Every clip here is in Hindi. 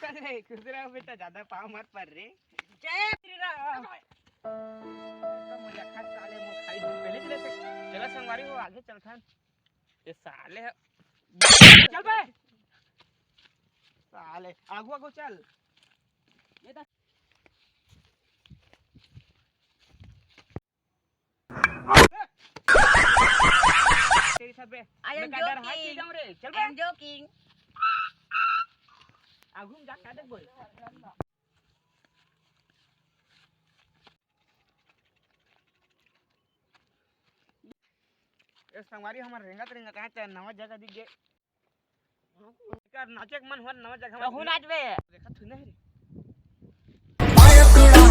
अरे खुश रहो बेटा, ज्यादा पाँव मत पर रे। जय श्री राम। मुझे खास साले मुंह खाई दूं पहले चले से। चला संगवारी हो आगे चलथन। ये साले चल बे। साले आगू आगू चल। ये दा तेरी सब बे। मैं का डर हाथ की जाऊं रे। चल बे। I am joking. आगू में जा का देख बोल। ये संगवारी हमार रेंगत रेंगत है नवा जगह दिख गए। कर नाचे मन हुआ नवा जगह में। कहूं नाचबे। देखा तू नहीं रे।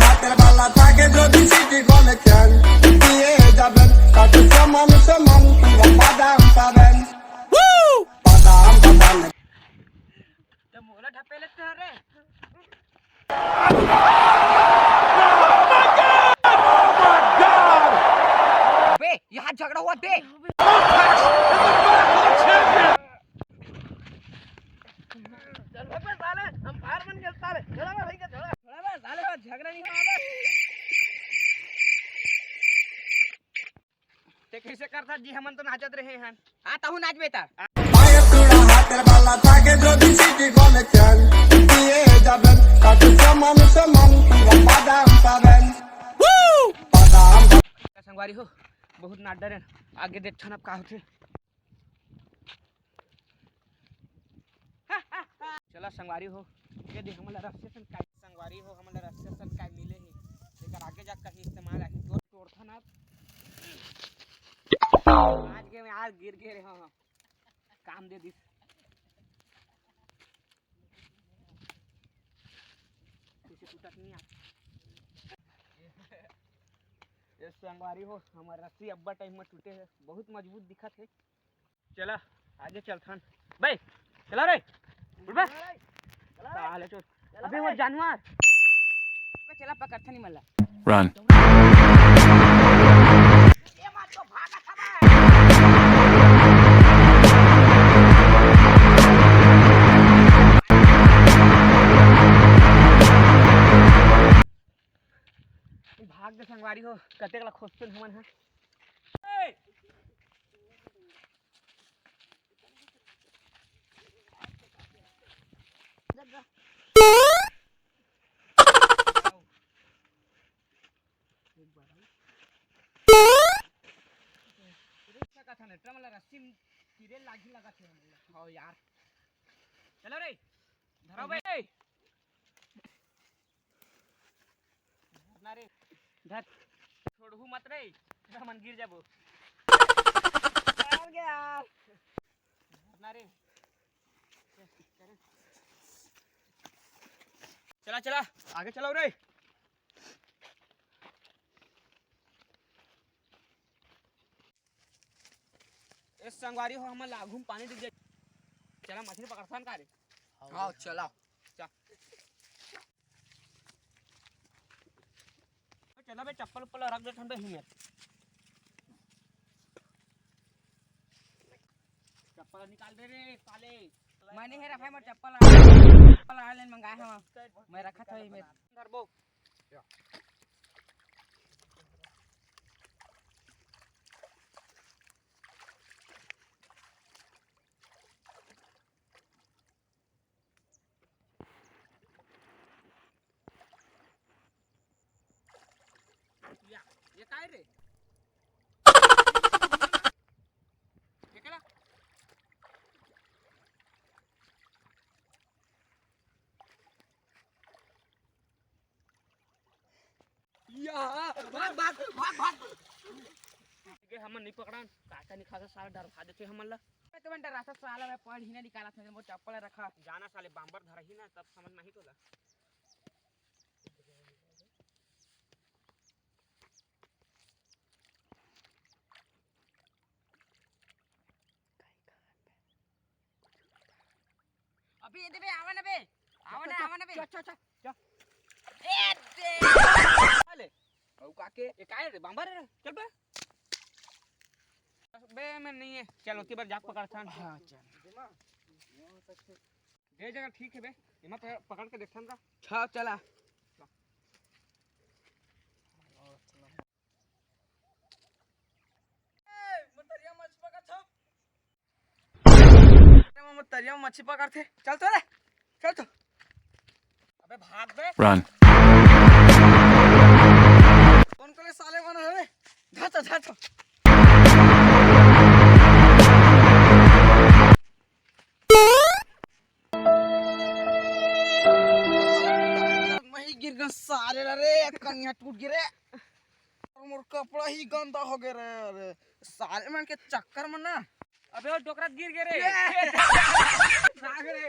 Hacer bala traje yo disiti colección y ella ven casi seman tira padam saben padam तो मोला ढपे लेते हैं रे। बे यहाँ झगड़ा हुआ बे। चल बे साले हम फायर बन गए साले। चला बे भाई का चला। चला बे साले झगड़ा नहीं हुआ बे। ते कैसे करता जी हमन तो नाचत रहे हैं। आता हूँ नाच बेटा। hacer bala traje yo disiti colección y ella ven casi seman tira padam saben padam संगवारी हो बहुत नाच डरे आगे देखन अब का होथे। चला संगवारी हो ये देख हमला रस्सेसन काय संगवारी हो हमला रस्सेसन काय मिले ही एकर आगे जा कहीं इस्तेमाल आही तोड़थन अब आज के में आज गिर गिर हां काम दे दिस किसी टूटत नहीं आ। ये संगवारी हो हमार रस्सी अब्बा टाइम में टूटे है बहुत मजबूत दिखत है। चला आगे चलथन भाई। चला रे बुलबा साले चो अबे वो जानवर अबे चला पकड़था नहीं मला Run. ये मत तो भागा था बे। भाग दे संगवारी हो कतेकला खोजतन हमन है। था ना ट्रमला रस्सी कीड़े लागी लगा थे हमला। हां यार चलो रे धरो बे ना रे धर छोड़ू मत रे मन गिर जाबो। चल गया ना रे चला चला आगे चलो रे। इस संगवारी हो हम लागू में पानी दिख जाए। चला मछली पकड़सान का रे। हां चला चल चला बे चप्पल ऊपर रख दे ठंडे ही में चप्पल निकाल दे रे साले। मैंने है रखा है मोर चप्पल ऑनलाइन मंगाया है मैं रखा था में धरबो। ये काय रे ये केला या भाग भाग भाग भाग के हम नहीं पकड़न काटा नहीं खाता सारा डर खा देते हमन ला। तो बंटा रास्ता साला मैं पढ़ ही ना निकाला था वो चप्पल रखा जाना साले बांबर धरा ही ना तब समझ में ही तोला। अभी ये बे आवा ना बे चल चल चल चल ए दे साले औ काके ये काय रे बांबर रे चल बे बे मैं नहीं है चल उतनी बार जाग पकड़थन। हां चल जे जगह ठीक है बे इमा पकड़ के देखथन का छा चला तरिया में मच्छी पकड़ते चल तो रे चल तो अबे भाग बे Run. कौन करे साले बना रे जा तो गिर गए सारे रे कन्या टूट गिरे और मोर कपड़ा ही गंदा हो गया रे सारे मन के चक्कर में ना अबे वो डोकरा गिर गए रे भाग रे